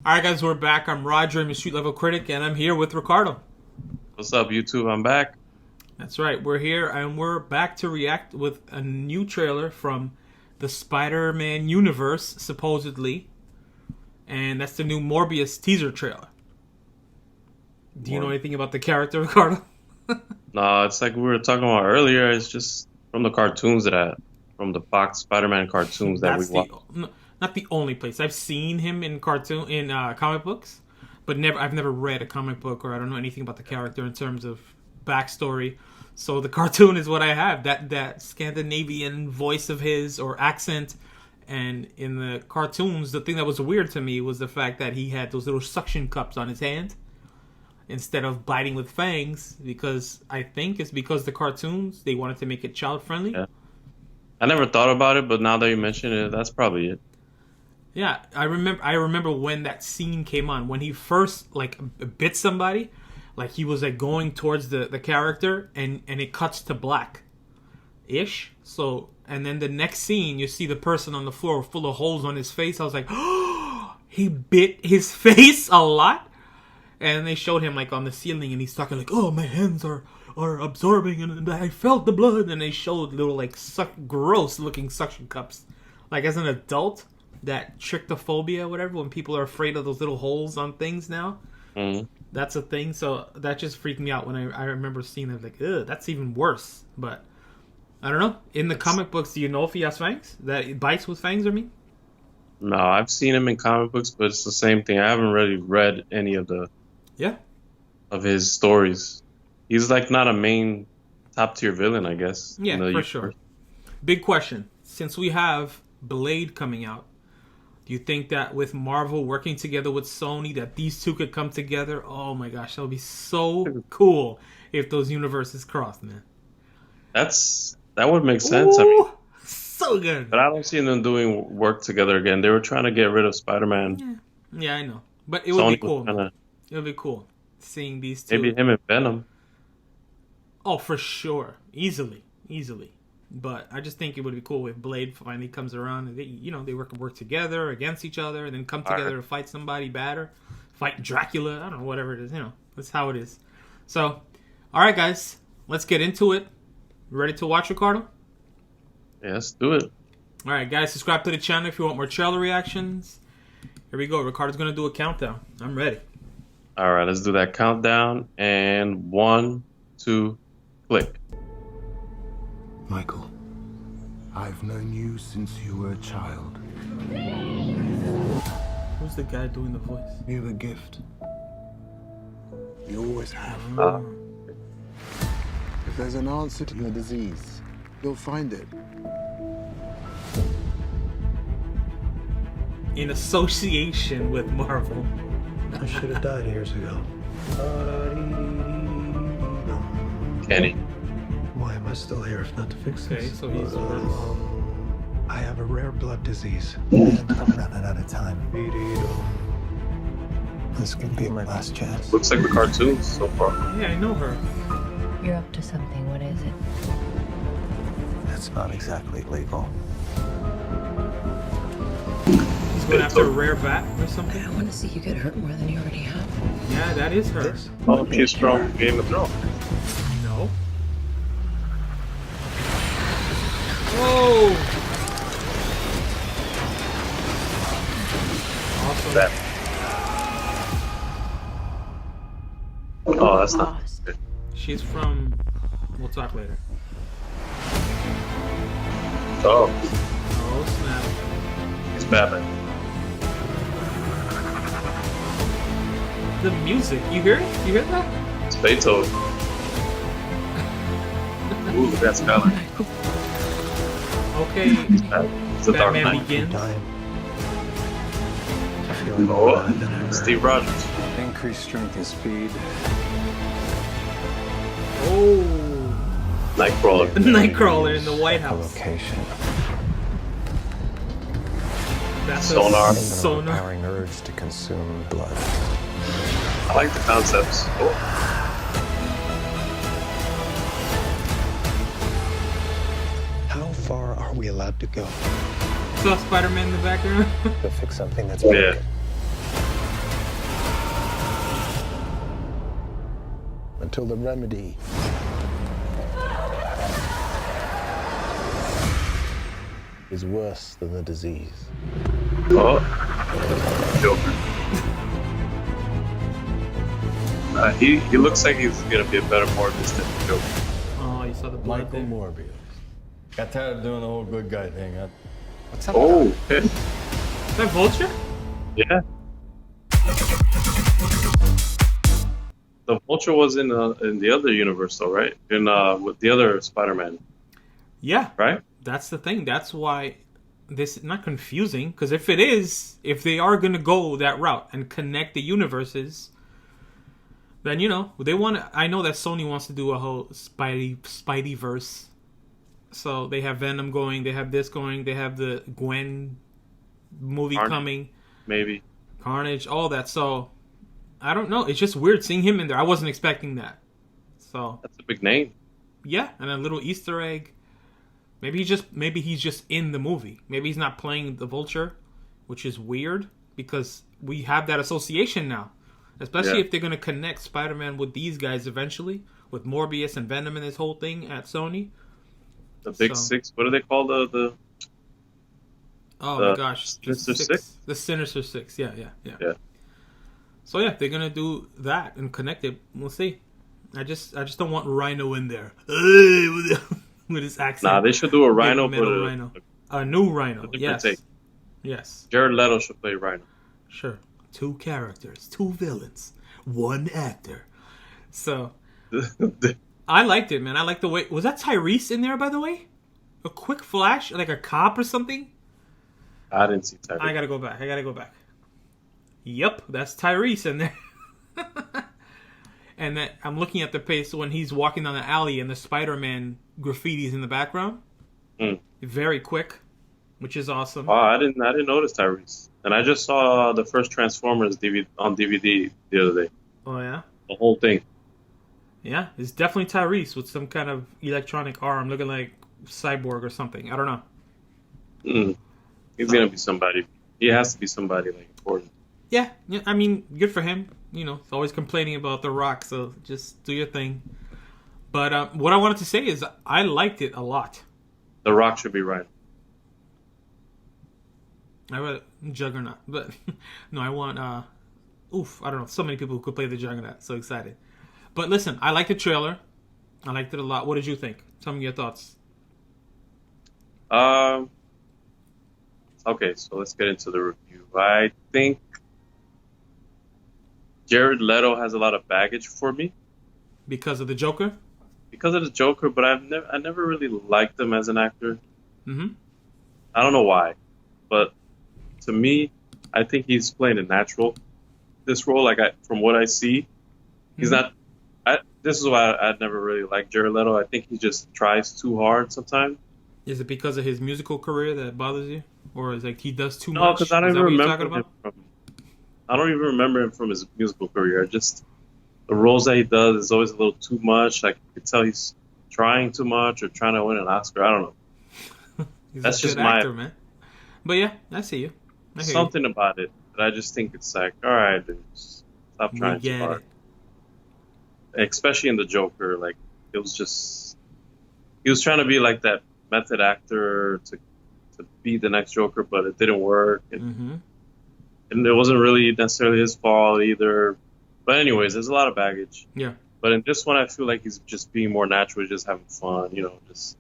Alright guys, we're back. I'm Roger, I'm a Street Level Critic, and I'm here with Ricardo. What's up, YouTube? I'm back. That's right, we're here, and we're back to react with a new trailer from the Spider-Man universe, supposedly. And that's the new Morbius teaser trailer. Do you know anything about the character, Ricardo? No, it's like we were talking about earlier. It's just from the cartoons from the Fox Spider-Man cartoons that we watched. Not the only place. I've seen him in comic books, but I've never read a comic book, or I don't know anything about the character in terms of backstory. So the cartoon is what I have. That Scandinavian voice of his or accent. And in the cartoons, the thing that was weird to me was the fact that he had those little suction cups on his hand instead of biting with fangs, because I think it's because the cartoons, they wanted to make it child friendly. Yeah. I never thought about it, but now that you mention it, that's probably it. Yeah, I remember when that scene came on, when he first bit somebody, he was going towards the character, and it cuts to black ish. So, and then the next scene, you see the person on the floor full of holes on his face. I was like, oh, he bit his face a lot. And they showed him on the ceiling, and he's talking oh, my hands are absorbing, and I felt the blood. And they showed little gross looking suction cups. As an adult, that trichtophobia, whatever, when people are afraid of those little holes on things now. That's a thing. So that just freaked me out when I remember seeing it. Ugh, that's even worse. But I don't know. In the comic books, do you know if he has fangs? That it bites with fangs, I mean? No, I've seen him in comic books, but it's the same thing. I haven't really read any of his stories. He's not a main top tier villain, I guess. Yeah, for sure. Big question. Since we have Blade coming out, do you think that with Marvel working together with Sony, that these two could come together? Oh my gosh, that would be so cool if those universes crossed, man. That would make sense. Ooh, I mean, so good. But I don't see them doing work together again. They were trying to get rid of Spider-Man. Yeah, I know. But it would be cool. It would be cool seeing these two. Maybe him and Venom. Oh, for sure. Easily. But I just think it would be cool if Blade finally comes around and they work together against each other, and then come together to fight somebody bad, or fight Dracula. I don't know, whatever it is. That's how it is. So, all right, guys, let's get into it. Ready to watch, Ricardo? Yeah, let's do it. All right, guys, subscribe to the channel if you want more trailer reactions. Here we go. Ricardo's gonna do a countdown. I'm ready. All right, let's do that countdown. And 1, 2, click. Michael, I've known you since you were a child. Who's the guy doing the voice? You have a gift. You always have. If there's an answer to your disease, you'll find it. In association with Marvel. I should have died years ago. Kenny. Why am I still here if not to fix this? Okay, so he's I have a rare blood disease. And I'm running out of time. This could be my last chance. Looks like the cartoons so far. Yeah, I know her. You're up to something. What is it? That's not exactly legal. He's going after a rare bat or something? I don't want to see you get hurt more than you already have. Yeah, that is her. Oh, she's from Game of Thrones. No. Whoa! Awesome. That. Oh, that's not. She's from... We'll talk later. Oh, Oh, snap. it's Batman. The music. You hear it? You hear that? It's Beethoven. Ooh, look at that skyline. Okay. It's the Dark Batman Knight. Begins. Oh, Steve Rogers. Increased strength and speed. Oh. Nightcrawler. Nightcrawler in the White House. Location. That's Sonar. a sonar. Overpowering urge to consume blood. I like the concepts. Oh. How far are we allowed to go? Saw Spider-Man in the background. To fix something that's Yeah. broken. until the remedy is worse than the disease. Oh, Joker. He looks like he's gonna be a better Morbius than the Joker. Oh, you saw the blood Michael there. Morbius. Got tired of doing the whole good guy thing, huh? What's up? Oh, okay. Is that Vulture? Yeah. The Vulture was in the other universe, though, right? In with the other Spider-Man, Yeah. right? That's the thing. That's why this is not confusing. Because if if they are going to go that route and connect the universes, then, they want to... I know that Sony wants to do a whole Spideyverse. So they have Venom going, they have this going, they have the Gwen movie Carnage, coming. maybe. Carnage, all that. So, I don't know. It's just weird seeing him in there. I wasn't expecting that. So, That's a big name. yeah, and a little Easter egg. Maybe he's just in the movie. Maybe he's not playing the Vulture, which is weird because we have that association now. Especially if they're going to connect Spider-Man with these guys eventually, with Morbius and Venom and this whole thing at Sony. The Big Six. What do they call the Oh the my gosh, Sinister Six? The Sinister Six. Yeah. Yeah. So yeah, they're gonna do that and connect it. We'll see. I just don't want Rhino in there with his accent. Nah, they should do a Rhino, Metal but Rhino. A new Rhino. different Yes. take. Yes. Jared Leto should play Rhino. Sure. 2 characters, 2 villains, 1 actor. So I liked it, man. I liked the way... Was that Tyrese in there, by the way? A quick flash? Like a cop or something? I didn't see Tyrese. I gotta go back. Yep, that's Tyrese in there. And that I'm looking at the pace when he's walking down the alley and the Spider-Man graffiti's in the background. Very quick, which is awesome. Wow, I didn't notice Tyrese. And I just saw the first Transformers on DVD the other day. Oh, yeah? The whole thing. Yeah, it's definitely Tyrese with some kind of electronic arm looking like Cyborg or something. I don't know. He's gonna be somebody. He has to be somebody like important. Yeah, I mean, good for him. He's always complaining about The Rock, so just do your thing. But what I wanted to say is I liked it a lot. The Rock should be Rhino. I read Juggernaut, but no, I want, I don't know, so many people who could play the Juggernaut. So excited. But listen, I liked the trailer. I liked it a lot. What did you think? Tell me your thoughts. Okay, so let's get into the review. I think Jared Leto has a lot of baggage for me. Because of the Joker? Because of the Joker, but I never really liked him as an actor. Mm-hmm. I don't know why, but to me, I think he's playing a natural. This role, from what I see, he's not. This is why I never really liked Jared Leto. I think he just tries too hard sometimes. Is it because of his musical career that bothers you, or is he does too much? No, because I don't even remember him I don't even remember him from his musical career. Just the roles that he does is always a little too much. Like you could tell he's trying too much or trying to win an Oscar. I don't know. That's just my actor, man. But yeah, I see you. Something about it, but I just think it's like, all right, dude, stop trying too hard. Especially in the Joker, like it was just he was trying to be like that method actor to be the next Joker, but it didn't work, and it wasn't really necessarily his fault either. But anyways, there's a lot of baggage. Yeah. But in this one, I feel like he's just being more natural, just having fun, just.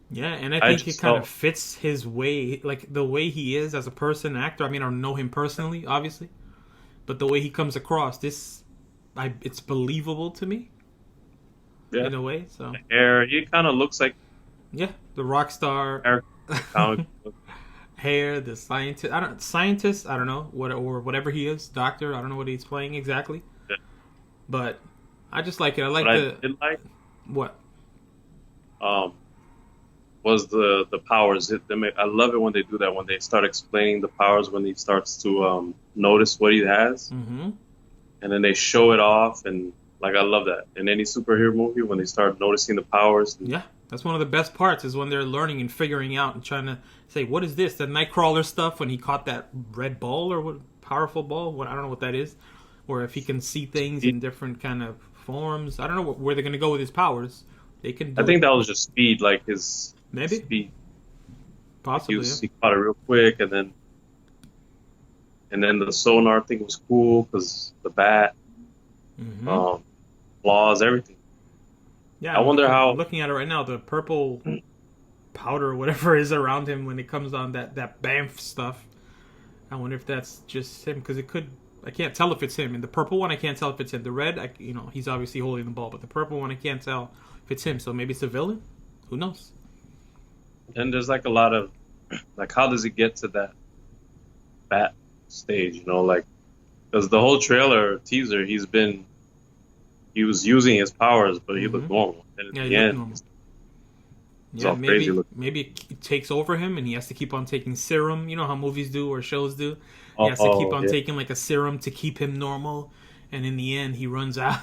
Yeah, and I think it kind of fits his way, like the way he is as a person, actor. I mean, I don't know him personally, obviously, but the way he comes across, it's believable to me. Yeah. In a way, so. Hair, he kind of looks like. Yeah, the rock star. Hair, the scientist. I don't know or whatever he is, doctor. I don't know what he's playing exactly. Yeah. But I just like it. I like I did like. What? Was the powers. I love it when they do that, when they start explaining the powers, when he starts to notice what he has. Mm-hmm. And then they show it off, and I love that. In any superhero movie, when they start noticing the powers. Yeah, that's one of the best parts, is when they're learning and figuring out and trying to say, what is this? The Nightcrawler stuff, when he caught that red ball or what powerful ball? I don't know what that is. or if he can see things in different kind of forms. I don't know where they're gonna go with his powers. They can. I think that was just speed, like his maybe speed. possibly. He caught it real quick, and then the sonar thing was cool because the bat, flaws, everything. Yeah, I wonder how. I'm looking at it right now, the purple powder or whatever is around him when it comes on that Banff stuff. I wonder if that's just him, because it could. I can't tell if it's him. In the purple one, I can't tell if it's him. The red, he's obviously holding the ball, but the purple one, I can't tell if it's him. So maybe it's a villain. Who knows? And there's like a lot of, like, how does he get to that bat stage? Like, because the whole trailer teaser, he was using his powers, but he looked normal. And at the end, yeah, maybe it takes over him, and he has to keep on taking serum. You know how movies do or shows do. He has to keep on taking like a serum to keep him normal, and in the end, he runs out,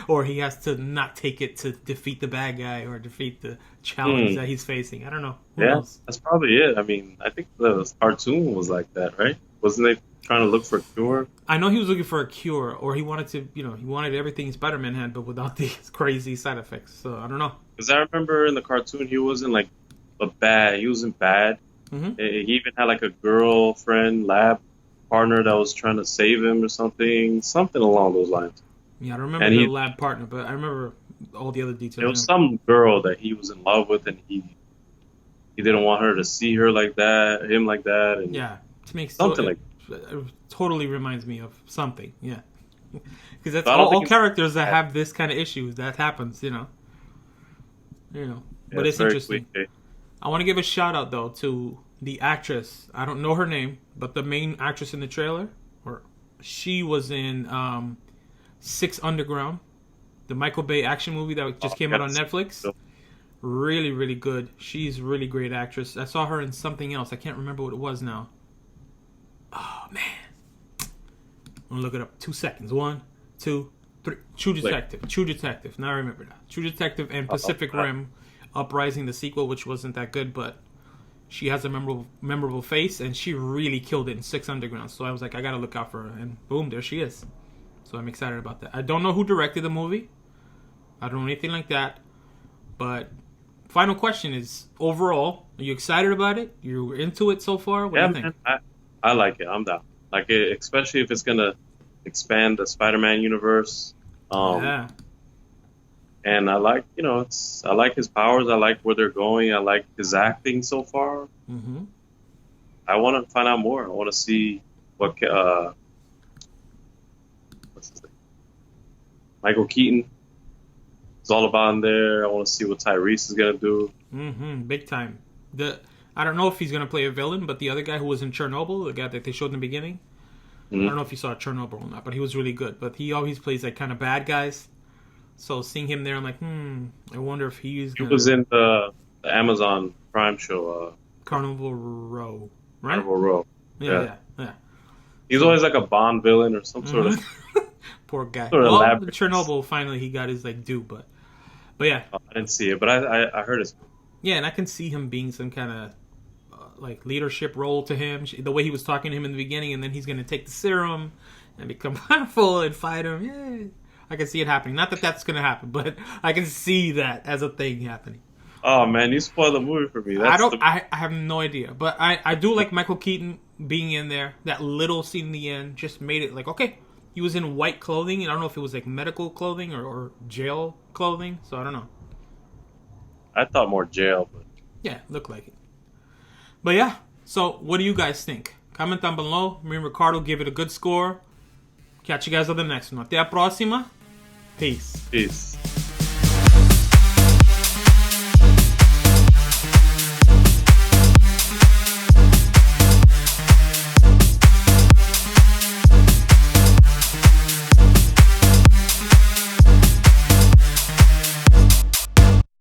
or he has to not take it to defeat the bad guy or defeat the challenge that he's facing. I don't know. Who knows? That's probably it. I mean, I think the cartoon was like that, right? Wasn't they trying to look for a cure? I know he was looking for a cure, or he wanted to, he wanted everything Spider-Man had, but without these crazy side effects. So I don't know. Because I remember in the cartoon, he wasn't like he wasn't bad. Mm-hmm. He even had like a girlfriend, lab partner that was trying to save him or something along those lines. Yeah, I don't remember the lab partner, but I remember all the other details. There was some girl that he was in love with, and he didn't want her to see her like that, him like that. And yeah, to make something like it totally reminds me of something. Yeah, because that's all characters that have this kind of issues that happens. But it's interesting. I want to give a shout out though to the actress. I don't know her name, but the main actress in the trailer, she was in 6 Underground, the Michael Bay action movie that just came out on Netflix. Really, really good. She's a really great actress. I saw her in something else. I can't remember what it was now. Oh, man. I'm going to look it up. 2 seconds. 1, 2, 3. True Detective. True Detective. Now I remember that. True Detective and Pacific Rim Uprising, the sequel, which wasn't that good, but she has a memorable face, and she really killed it in 6 Underground. So I was like, I got to look out for her. And boom, there she is. So I'm excited about that. I don't know who directed the movie. I don't know anything like that. But final question is, overall, are you excited about it? You're into it so far? What do you think? Man, I like it. I'm down. Like it, especially if it's gonna expand the Spider-Man universe. Yeah. And I like, I like his powers. I like where they're going. I like his acting so far. Mm-hmm. I want to find out more. I want to see what what's his name? Michael Keaton is all about in there. I want to see what Tyrese is gonna do. Mm-hmm. Big time. I don't know if he's gonna play a villain, but the other guy who was in Chernobyl, the guy that they showed in the beginning, I don't know if you saw Chernobyl or not, but he was really good. But he always plays like kind of bad guys. So seeing him there, I'm like, I wonder if he's gonna... He was in the Amazon Prime show, Carnival Row, right? Carnival Row. Yeah. He's always like a Bond villain or some sort of... Poor guy. Sort of well, elaborate. Chernobyl, finally he got his due, but yeah. I didn't see it, but I heard it. Yeah, and I can see him being some kind of leadership role to him. The way he was talking to him in the beginning, and then he's going to take the serum and become powerful and fight him. Yeah, I can see it happening. Not that that's going to happen, but I can see that as a thing happening. Oh man, you spoiled the movie for me. I have no idea, but I do like Michael Keaton being in there. That little scene in the end just made it like, okay, he was in white clothing, and I don't know if it was like medical clothing or jail clothing, so I don't know. I thought more jail, but yeah, looked like it. But yeah, so what do you guys think? Comment down below. Me and Ricardo give it a good score. Catch you guys on the next one. Até a próxima. Peace. Peace.